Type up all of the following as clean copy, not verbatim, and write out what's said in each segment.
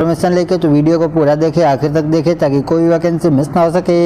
Information लेके तो video को पूरा देखें, आखिर तक देखें ताकि कोई वैकेंसी मिस ना हो सके।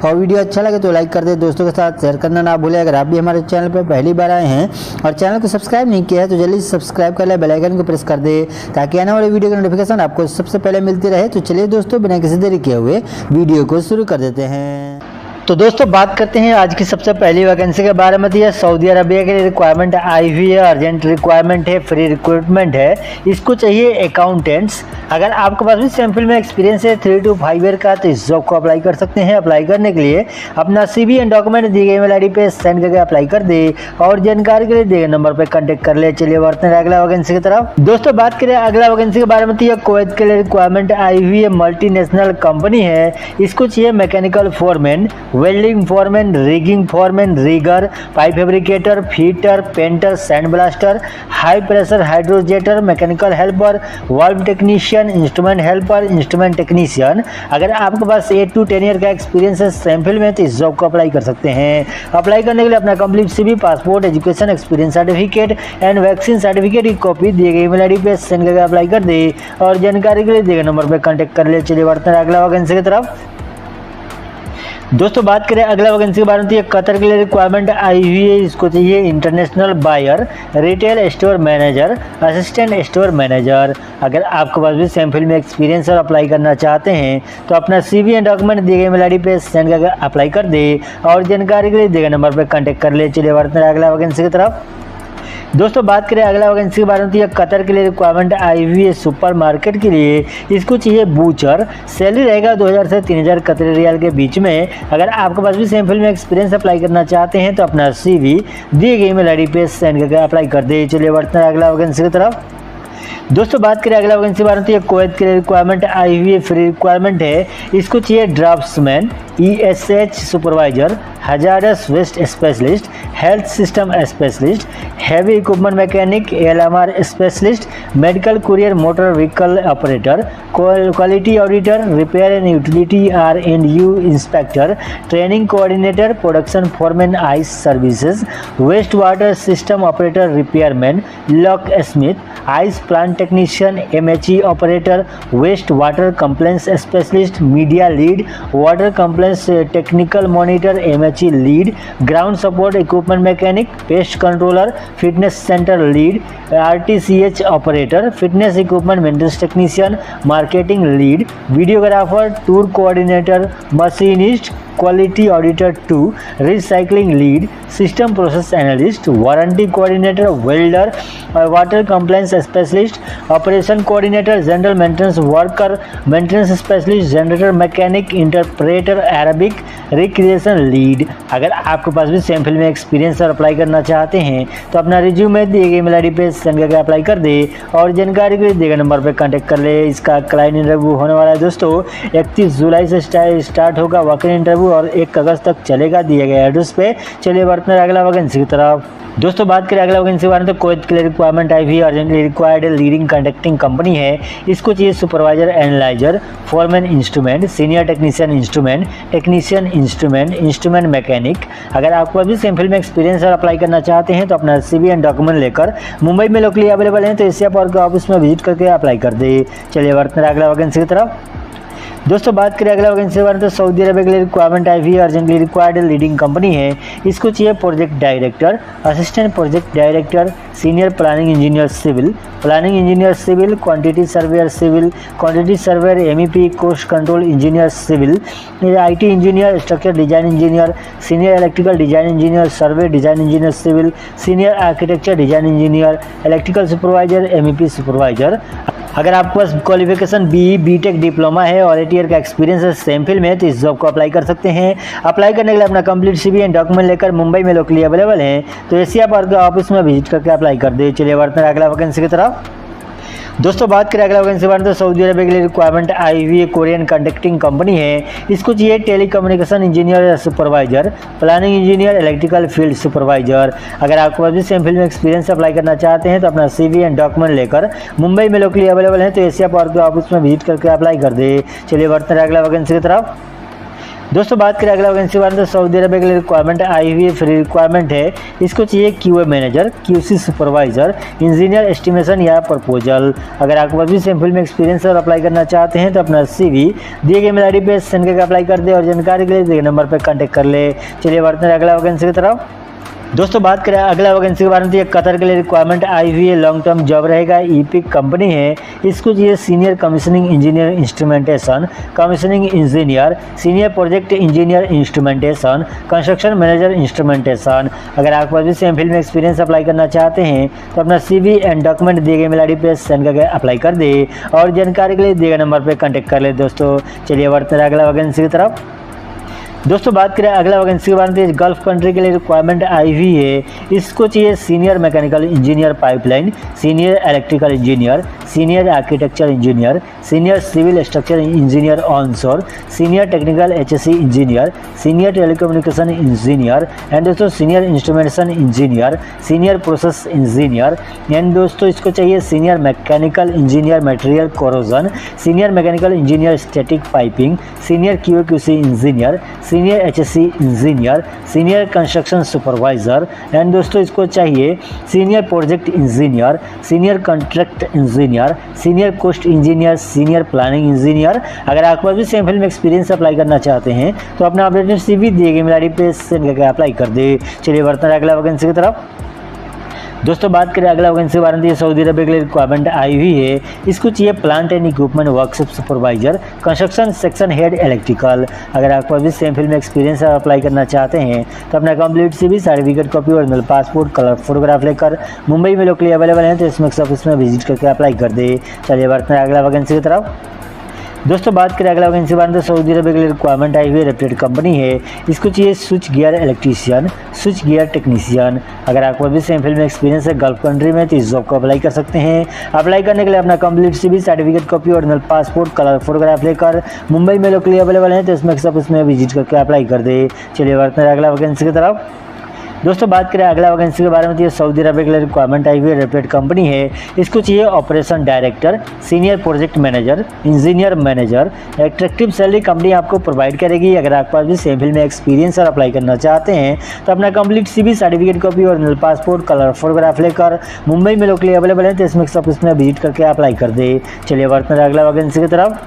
और वीडियो अच्छा लगे तो लाइक कर दे, दोस्तों के साथ शेयर करना ना भूलें। अगर आप भी हमारे चैनल पर पहली बार आए हैं और चैनल को सब्सक्राइब नहीं किया है तो जल्दी से सब्सक्राइब कर ले, बेल आइकन को प्रेस कर दे ताकि आने वाले वीडियो की नोटिफिकेशन आपको सबसे पहले मिलती रहे। तो चलिए दोस्तों, बिना किसी देरी किए हुए वीडियो को शुरू कर देते हैं। तो दोस्तों बात करते हैं आज की सबसे पहली वैकेंसी के बारे में। तो यह सऊदी अरबिया के लिए रिक्वायरमेंट आई हुई है, अर्जेंट रिक्वायरमेंट है, फ्री रिक्रूटमेंट है। इसको चाहिए अकाउंटेंट्स। अगर आपके पास भी सैम्पल में एक्सपीरियंस है 3 to 5 ईयर का तो इस जॉब को अप्लाई कर सकते हैं। अप्लाई करने के लिए अपना CV एंड डॉक्यूमेंट दी गई ईमेल ID पे सेंड करके अप्लाई कर दे और जानकारी के लिए दिए गए नंबर पर कॉन्टैक्ट कर ले। चलिए बढ़ते हैं अगला वैकेंसी की तरफ। दोस्तों बात करें अगला वैकेंसी के बारे में तो यह कुवैत के लिए रिक्वायरमेंट आई हुई है, मल्टीनेशनल कंपनी है। इसको चाहिए mechanical foreman, welding foreman, rigging foreman, rigger, pipe fabricator, fitter, painter, sand blaster, high pressure hydrojetter, mechanical helper, valve technician, instrument helper, instrument technician. अगर आपके पास 8 to 10 ईयर का एक्सपीरियंस है सैम्पल में तो इस जॉब को अप्लाई कर सकते हैं। अप्लाई करने के लिए अपना complete CV, passport, education, experience certificate and vaccine certificate की कॉपी दिए गए ईमेल ID पे सेंड करके अप्लाई कर दे और जानकारी के लिए दिए गए नंबर पर कॉन्टैक्ट कर ले। चलिए बढ़ते हैं अगला वैकेंसी की तरफ। दोस्तों बात करें अगला वैकेंसी के बारे में तो ये कतर के लिए रिक्वायरमेंट आई हुई है। इसको चाहिए international buyer, retail store manager, assistant store manager. अगर आपके पास भी सैम्पल में एक्सपीरियंस और अप्लाई करना चाहते हैं तो अपना CV एंड डॉक्यूमेंट दिए गए ईमेल ID पे सेंड करके अप्लाई कर दे और जानकारी के लिए दिए गए नंबर पर कॉन्टैक्ट कर ले। चलिए बढ़ते हैं अगला वैकेंसी की तरफ। दोस्तों बात करें अगला वैकेंसी के बारे में तो यह कतर के लिए रिक्वायरमेंट आई हुई है, सुपर मार्केट के लिए। इसको चाहिए बूचर। सैलरी रहेगा 2000 से 3000 कतरी रियाल के बीच में। अगर आपके पास भी सैम्पल में एक्सपीरियंस अप्लाई करना चाहते हैं तो अपना CV दिए गए ईमेल ID पे सेंड करके अप्लाई कर दे। चलिए बढ़ते हैं अगला वैकेंसी की तरफ। दोस्तों बात करें अगला वैकेंसी के बारे में तो ये कुवैत के लिए रिक्वायरमेंट आई हुई है, फ्री रिक्वायरमेंट है। इसको चाहिए draftsman, ESH supervisor, hazardous waste specialist, health system specialist, heavy equipment mechanic, LMR specialist, medical courier motor vehicle operator, quality auditor, repair and utility R&U inspector, training coordinator, production foreman ice services, waste water system operator repairman, locksmith, ice plant technician, MHE operator, waste water complaints specialist, media lead, water complaints technical monitor, MHE lead, ground support equipment mechanic, pest controller, fitness centre lead, RTCH operator, fitness equipment maintenance technician, marketing lead, videographer, tour coordinator, machinist, quality auditor 2, recycling lead, system process analyst, warranty coordinator, welder, water complaints specialist, operation coordinator, general maintenance worker, maintenance specialist, generator mechanic, interpreter Arabic, recreation lead. अगर आपके पास भी sample में experience और apply करना चाहते हैं तो अपना रिज्यूमे दिए गए ईमेल ID पे सेंड करके अप्लाई कर दे और जानकारी के लिए दिए गए नंबर पर कॉन्टैक्ट कर ले। इसका क्लाइंट इंटरव्यू होने वाला है दोस्तों 31 जुलाई से स्टार्ट होगा वॉक-इन इंटरव्यू और 1 अगस्त तक चलेगा दिए गए एड्रेस पे। चलिए बढ़ते हैं अगला वैकेंसी की तरफ। दोस्तों बात करें अगला वैकेंसी के बारे में तो कुवैत के लिए रिक्वायरमेंट आई हुई है, urgently required leading conducting company है। इसको चाहिए supervisor analyser, foreman instrument, senior technician instrument, technician instrument, instrument mechanic. अगर आपको अभी सैम्पल में एक्सपीरियंस और अप्लाई करना चाहते हैं तो अपना CV एंड डॉक्यूमेंट लेकर मुंबई में लोकली अवेलेबल है तो एशिया पावर के ऑफिस में विजिट करके अप्लाई कर दे। चलिए बढ़ते हैं अगला वैकेंसी की तरफ। दोस्तों बात करें अगला वैकेंसी के बारे में तो सऊदी अरबिया के लिए रिक्वायरमेंट आई हुई है, अर्जेंटली रिक्वायर्ड लीडिंग कंपनी है। इसको चाहिए project director, assistant project director, senior planning engineer civil, planning engineer civil, quantity surveyor civil, quantity surveyor MEP, cost control engineer civil, IT engineer, structure design engineer, senior electrical design engineer, survey design engineer civil, senior architecture design engineer, electrical supervisor, MEP supervisor. अगर आपके पास qualification BE BTech diploma है और 8 year का experience है sample में तो इस जॉब को अप्लाई कर सकते हैं। अप्लाई करने के लिए अपना कंप्लीट CV एंड डॉक्यूमेंट लेकर मुंबई में लोकली अवेलेबल हैं तो एशिया पावर के ऑफिस में विजिट करके अप्लाई कर दे। चलिए बढ़ते हैं अगला वैकेंसी की तरफ। दोस्तों बात करें अगला वैकेंसी बारे तो सऊदी अरबिया के लिए रिक्वायरमेंट आई हुई है, कोरियन कंडक्टिंग कंपनी है। इसको चाहिए टेलीकम्युनिकेशन इंजीनियर या supervisor, planning engineer, electrical field supervisor. अगर आपको अभी सैम्पल में एक्सपीरियंस अप्लाई करना चाहते हैं तो अपना CV एंड डॉक्यूमेंट लेकर मुंबई में लोकली अवेलेबल है तो एशिया पावर के ऑफिस में विजिट करके अप्लाई कर दे। चलिए बढ़ते हैं अगला वैकेंसी की तरफ। दोस्तों बात करें अगला वैकेंसी बारे में, तो सऊदी अरब के लिए रिक्वायरमेंट आई हुई है, फ्री रिक्वायरमेंट है। इसको चाहिए QA manager, QC supervisor, engineer estimation या प्रपोजल। अगर आपके पास भी सेम फील्ड में एक्सपीरियंस और अप्लाई करना चाहते हैं तो अपना CV दिए गए मेल ID पे सेंड करके अप्लाई कर दे और जानकारी के लिए दिए नंबर पर कॉन्टैक्ट कर ले। चलिए बढ़ते हैं अगला वैकेंसी की तरफ। दोस्तों बात करें अगला वैकेंसी के बारे में, तो ये कतर के लिए रिक्वायरमेंट आई हुई है, लॉन्ग टर्म जॉब रहेगा। EPIC कंपनी है। इसको चाहिए senior commissioning engineer instrumentation, commissioning engineer, senior project engineer instrumentation, construction manager instrumentation. अगर आपके पास भी सेम फील्ड में एक्सपीरियंस अप्लाई करना चाहते हैं तो अपना CV एंड डॉक्यूमेंट दिए गए मेल ID पे सेंड करके अप्लाई कर दे और जानकारी के लिए दिए गए नंबर पर कॉन्टैक्ट कर ले। दोस्तों चलिए बढ़ते हैं अगला वैकेंसी की तरफ। दोस्तों बात करें अगला वैकेंसी के बारे में, गल्फ कंट्री के लिए रिक्वायरमेंट आई हुई है। इसको चाहिए senior mechanical engineer pipeline, senior electrical engineer, senior architecture engineer, senior civil structure engineer onshore, senior technical HSE engineer, senior telecommunication engineer and दोस्तों senior instrumentation engineer, senior process engineer and दोस्तों इसको चाहिए senior mechanical engineer material corrosion, senior mechanical engineer static piping, senior QA/QC engineer, senior HSE engineer, senior construction supervisor and दोस्तों इसको चाहिए senior project engineer, senior contract engineer, senior cost engineer, senior planning engineer. अगर आपके पास भी same field में experience apply करना चाहते हैं तो अपना अपडेटेड CV दिए गए मेल ID पे सेंड करके अप्लाई कर दे। चलिए बढ़ते हैं अगला वैकेंसी की तरफ। दोस्तों बात करें अगला वैकेंसी के बारे में, सऊदी अरब के लिए रिक्वायरमेंट आई हुई है। इसको चाहिए plant and equipment workshop supervisor, construction section head electrical. अगर आपको अभी सेम फील्ड में एक्सपीरियंस अप्लाई करना चाहते हैं तो अपना complete CV, certificate copy, original passport, colour photograph लेकर मुंबई में लोकली अवेलेबल है तो इसमें ऑफिस में विजिट करके अप्लाई कर दे। चलिए बढ़ते हैं अगला वैकेंसी की तरफ। दोस्तों बात करें अगला वैकेंसी बारे में, तो सऊदी अरब के लिए रिक्वायरमेंट आई हुई है, रेप्यूटेड कंपनी है। इसको चाहिए switch gear electrician, switch gear technician. अगर आपको भी सेम फील्ड में एक्सपीरियंस है गल्फ कंट्री में तो इस जॉब को अप्लाई कर सकते हैं। अप्लाई करने के लिए अपना complete CV, certificate copy, original passport, colour photograph लेकर मुंबई में लोकली अवेलेबल है तो इसमें विजिट करके अप्लाई कर दे। चलिए बढ़ते हैं अगला वैकेंसी की तरफ। दोस्तों बात करें अगला वैकेंसी के बारे में, तो ये सऊदी अरब के लिए रिक्वायरमेंट आई हुई है, रेप्यूटेड कंपनी है। इसको चाहिए operation director, senior project manager, engineer manager. Attractive salary company आपको प्रोवाइड करेगी। अगर आपके पास भी सेम फील्ड में एक्सपीरियंस और अप्लाई करना चाहते हैं तो अपना complete CV, certificate copy, original passport, colour photograph लेकर मुंबई में लोकली अवेलेबल है तो इसमें ऑफिस में विजिट करके अप्लाई कर दे। चलिए बढ़ते हैं अगला वैकेंसी की तरफ।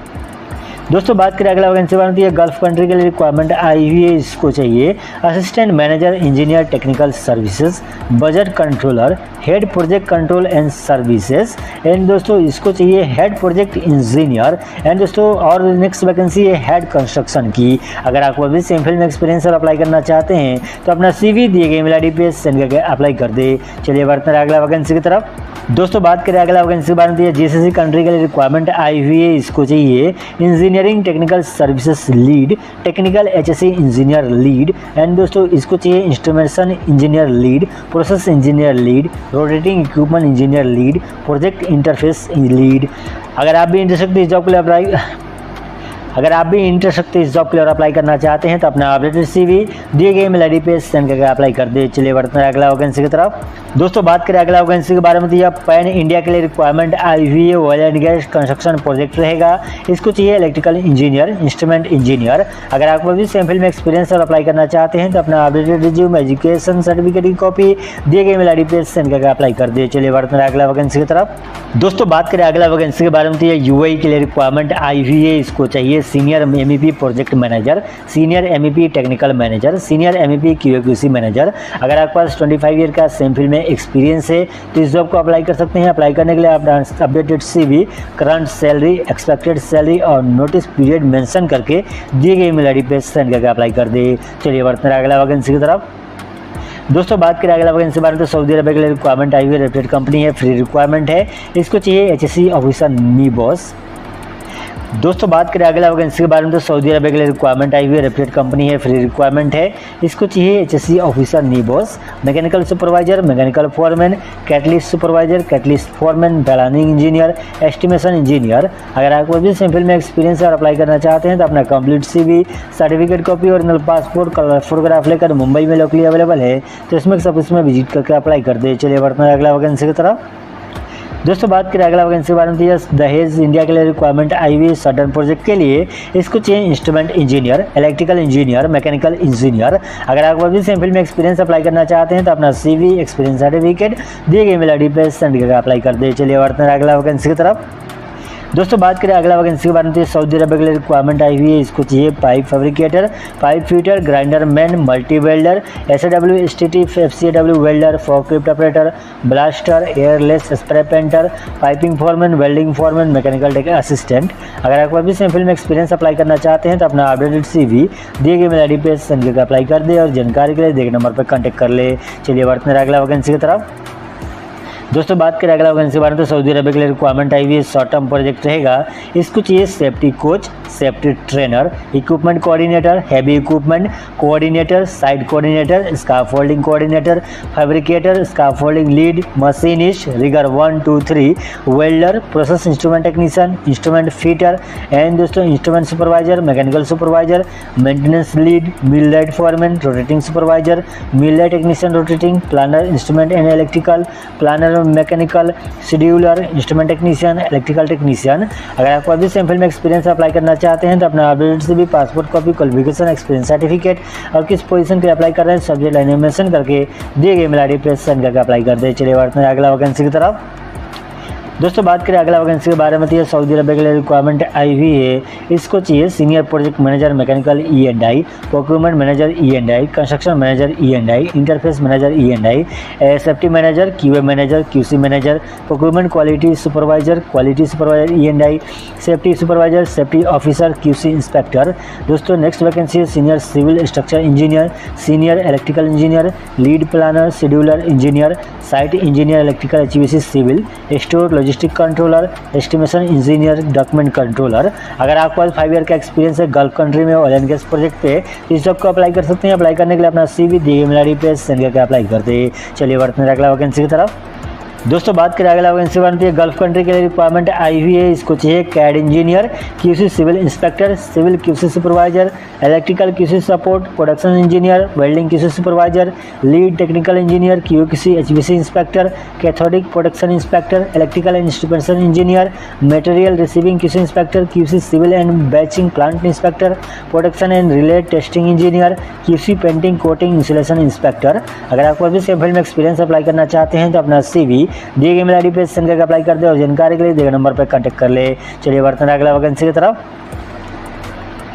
दोस्तों बात करें अगला वैकेंसी बारे में, ये गल्फ कंट्री के लिए रिक्वायरमेंट आई हुई है। इसको चाहिए assistant manager engineer technical services, budget controller, head project control and services and दोस्तों इसको चाहिए हेड प्रोजेक्ट इंजीनियर एंड दोस्तों और नेक्स्ट वैकेंसी है हेड कंस्ट्रक्शन की। अगर आपको अभी सेम फील्ड में एक्सपीरियंस और अप्लाई करना चाहते हैं तो अपना CV दिए गए मेल ID पे सेंड करके अप्लाई कर दे। चलिए बढ़ते हैं अगला वैकेंसी की तरफ। दोस्तों बात करें अगला वैकेंसी के बारे में, GCC कंट्री के लिए रिक्वायरमेंट आई हुई है। इसको चाहिए engineering technical services lead, technical HSE engineer lead and दोस्तों इसको चाहिए instrumentation engineer lead, process engineer lead, rotating equipment engineer lead, project interface lead. अगर आप भी इंटरेस्टेड इस जॉब के लिए अप्लाई करना चाहते हैं तो अपना अपडेटेड CV दिए गए मेल ID पे सेंड करके अप्लाई कर दे। चलिए बढ़ते हैं अगला वैकेंसी की तरफ। दोस्तों बात करें अगला वैकेंसी के बारे में, तो यह पैन इंडिया के लिए रिक्वायरमेंट आई हुई है। Oil and gas construction project रहेगा। इसको चाहिए इलेक्ट्रिकल इंजीनियर, इंस्ट्रूमेंट इंजीनियर। अगर आपको भी सेम फील्ड में एक्सपीरियंस और अप्लाई करना चाहते हैं तो अपना अपडेटेड रिज्यूम, एजुकेशन सर्टिफिकेट की कॉपी दिए गए मेल ID पे सेंड करके अप्लाई कर दे। चलिए बढ़ते हैं अगला वैकेंसी की तरफ। दोस्तों बात करें अगला वैकेंसी के बारे में, तो यह UAE के लिए रिक्वायरमेंट आई हुई है। इसको चाहिए senior MEP project manager, senior MEP technical manager, senior MEP QA/QC manager. अगर आपके पास 25 ईयर का सेम फील्ड में एक्सपीरियंस है तो इस जॉब को अप्लाई कर सकते हैं। अप्लाई करने के लिए आप updated CV, current salary, expected salary और नोटिस पीरियड मेंशन करके दिए गए मेल ID पे सेंड करके अप्लाई कर दे। चलिए बढ़ते हैं अगला वैकेंसी की तरफ। दोस्तों बात करें अगला वैकेंसी के बारे में, तो सऊदी अरब के लिए रिक्वायरमेंट आई हुई है, रेप्यूटेड कंपनी है, फ्री रिक्वायरमेंट है। इसको चाहिए HSE ऑफिसर NIBOS। दोस्तों बात करें अगला वैकेंसी के बारे में, तो सऊदी अरब के लिए रिक्वायरमेंट आई हुई है, रेप्यूटेड कंपनी है, फ्री रिक्वायरमेंट है। इसको चाहिए HSE officer NIBOS, mechanical supervisor, mechanical foreman, catalyst supervisor, catalyst foreman, planning engineer, estimation engineer. अगर आपको भी सेम फील्ड में एक्सपीरियंस और अप्लाई करना चाहते हैं तो अपना complete CV, certificate copy, original passport, colour photograph लेकर मुंबई में लोकली अवेलेबल है तो इसमें सब इसमें विजिट करके अप्लाई कर दे। चलिए बढ़ते हैं अगला वैकेंसी की तरफ। दोस्तों बात करें अगला वैकेंसी के बारे में, तो दहेज इंडिया के लिए रिक्वायरमेंट आई हुई है सर्टन प्रोजेक्ट के लिए। इसको चाहिए instrument engineer, electrical engineer, mechanical engineer. अगर आप भी सेम फील्ड में एक्सपीरियंस अप्लाई करना चाहते हैं तो अपना CV, एक्सपीरियंस सर्टिफिकेट दिए गए मेल ID पे सेंड करके अप्लाई कर दे। चलिए बढ़ते हैं अगला वैकेंसी की तरफ। दोस्तों बात करें अगला वैकेंसी के बारे में, तो सऊदी अरब के लिए रिक्वायरमेंट आई हुई है। इसको चाहिए pipe fabricator, pipe fitter, grinder man, multi welder, SAW, STT, FCW welder, forklift operator, blaster, airless spray painter, piping foreman, welding foreman, mechanical assistant. अगर आप भी सेम फील्ड में एक्सपीरियंस अप्लाई करना चाहते हैं तो अपना अपडेटेड CV दिए गए मेल ID पे सेंड करके अप्लाई कर दे और जानकारी के लिए दिए गए नंबर पर कॉन्टैक्ट कर ले। चलिए बढ़ते हैं अगला वैकेंसी की तरफ। दोस्तों बात करें अगला वैकेंसी के बारे में, तो सऊदी अरब के लिए रिक्वायरमेंट आई हुई है शॉर्ट टर्म प्रोजेक्ट रहेगा। इसको चाहिए safety coach, safety trainer, equipment coordinator, heavy equipment coordinator, site coordinator, scaffolding coordinator, fabricator, scaffolding lead, machinist, rigger 1 2 3, welder, process instrument technician, instrument fitter and दोस्तों instrument supervisor, mechanical supervisor, maintenance lead, millwright foreman, rotating supervisor, millwright technician rotating, planner instrument and electrical, planner mechanical, scheduler, instrument technician, electrical technician. अगर आपको अभी same field में experience apply करना चाहते हैं तो अपना update CV, passport copy, qualification, experience certificate और किस पोजीशन के अप्लाई कर रहे हैं सब्जेक्ट लाइन में मेंशन करके दिए गए मेल ID पे सेंड करके अप्लाई कर दे। चलिए बढ़ते हैं अगला वैकेंसी की तरफ। दोस्तों बात करें अगला वैकेंसी के बारे में, तो सऊदी अरब के लिए रिक्वायरमेंट आई हुई है। इसको चाहिए senior project manager mechanical E&I, procurement manager E&I, construction manager E&I, interface manager E&I, safety manager, QA manager, QC manager, procurement quality supervisor E&I, safety supervisor, safety officer, QC inspector. दोस्तों next vacancy है senior civil structure engineer, senior electrical engineer, lead planner, scheduler engineer, site engineer electrical HVAC civil, store logistic controller, estimation engineer, document controller. अगर आपके पास 5 year का experience है gulf country में oil and gas project पे, तो इस job को अप्लाई कर सकते हैं। अप्लाई करने के लिए अपना CV दिए मेल ID पे सेंड करके अप्लाई करते। चलिए बढ़ते हैं अगला वैकेंसी की तरफ। दोस्तों बात करें अगला वैकेंसी बनती है गल्फ कंट्री के लिए रिक्वायरमेंट आई हुई है। इसको चाहिए CAD engineer, QC civil inspector, civil QC supervisor, electrical QC support, production engineer, welding QC supervisor, lead technical engineer, QC HVAC inspector, cathodic production inspector, electrical instrumentation engineer, material receiving QC inspector, QC civil and batching plant inspector, production and relay testing engineer, QC painting coating insulation inspector. अगर आपको भी same field में experience apply करना चाहते हैं तो अपना CV दिए गए मेल ID पे सेंड करके अप्लाई कर दे और जानकारी के लिए दिए गए नंबर पर कांटेक्ट कर ले। चलिए बढ़ते हैं अगला वैकेंसी की तरफ।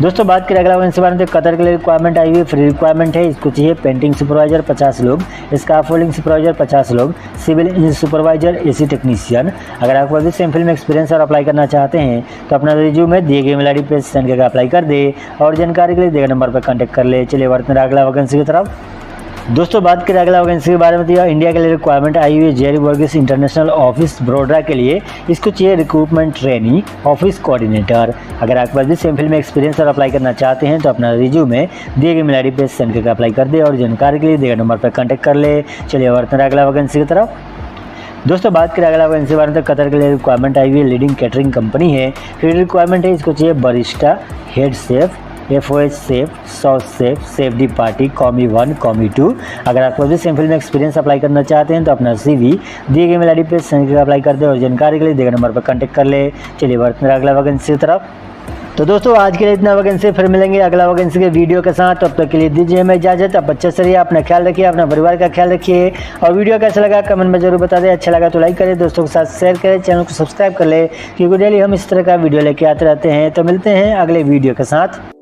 दोस्तों बात करें अगला वैकेंसी बारे में, कतर के लिए रिक्वायरमेंट आई हुई है, फ्री रिक्वायरमेंट है। इसको चाहिए पेंटिंग सुपरवाइजर 50 लोग, स्काफोल्डिंग सुपरवाइजर 50 लोग, civil engineer supervisor, AC technician. अगर आपको अभी सेम फील्ड में एक्सपीरियंस और अप्लाई करना चाहते हैं तो अपना रिज्यूमे दिए गए मेल ID पे सेंड करके अप्लाई कर दे और जानकारी के लिए दिए गए नंबर पर कांटेक्ट कर ले। चलिए बढ़ते हैं अगला वैकेंसी की तरफ। दोस्तों बात करें अगला वैकेंसी के बारे में, तो इंडिया के लिए रिक्वायरमेंट आई हुई है Jerry Varghese international office Vadodara के लिए। इसको चाहिए रिक्रूटमेंट ट्रेनी, ऑफिस कोऑर्डिनेटर। अगर आपके पास भी सेम फील्ड में एक्सपीरियंस और अप्लाई करना चाहते हैं तो अपना रिज्यूमे दिए गए मेल ID पे सेंड करके अप्लाई कर दे और जानकारी के लिए दिए गए नंबर पर कॉन्टैक्ट कर ले। चलिए बढ़ते हैं अगला वैकेंसी की तरफ। दोस्तों बात करें अगला वैकेंसी के बारे में, तो कतर के लिए रिक्वायरमेंट आई हुई है, लीडिंग कैटरिंग कंपनी है, फ्री रिक्वायरमेंट है। इसको चाहिए barista, head chef, FOH chef, sous chef, chef de partie, commis 1, commis 2। अगर आपको भी सेम फील्ड में एक्सपीरियंस अप्लाई करना चाहते हैं तो अपना CV दिए गए मेल ID पे सेंड करके अप्लाई कर दे और जानकारी के लिए दिए गए नंबर पर कॉन्टैक्ट कर ले। चलिए बढ़ते हैं अगला वैकेंसी की तरफ। तो दोस्तों आज के लिए इतना वैकेंसी, फिर मिलेंगे अगला वैकेंसी के वीडियो के साथ। तब तक के लिए दीजिए हमें इजाजत। अब अच्छे से रहिए, अपना ख्याल रखिए, अपना परिवार का ख्याल रखिए और वीडियो कैसा लगा कमेंट में जरूर बता दें। अच्छा लगा तो लाइक करें, दोस्तों के साथ शेयर करें, चैनल को सब्सक्राइब कर ले क्योंकि डेली हम इस तरह का वीडियो लेके आते रहते हैं। तो मिलते हैं अगले वीडियो के साथ।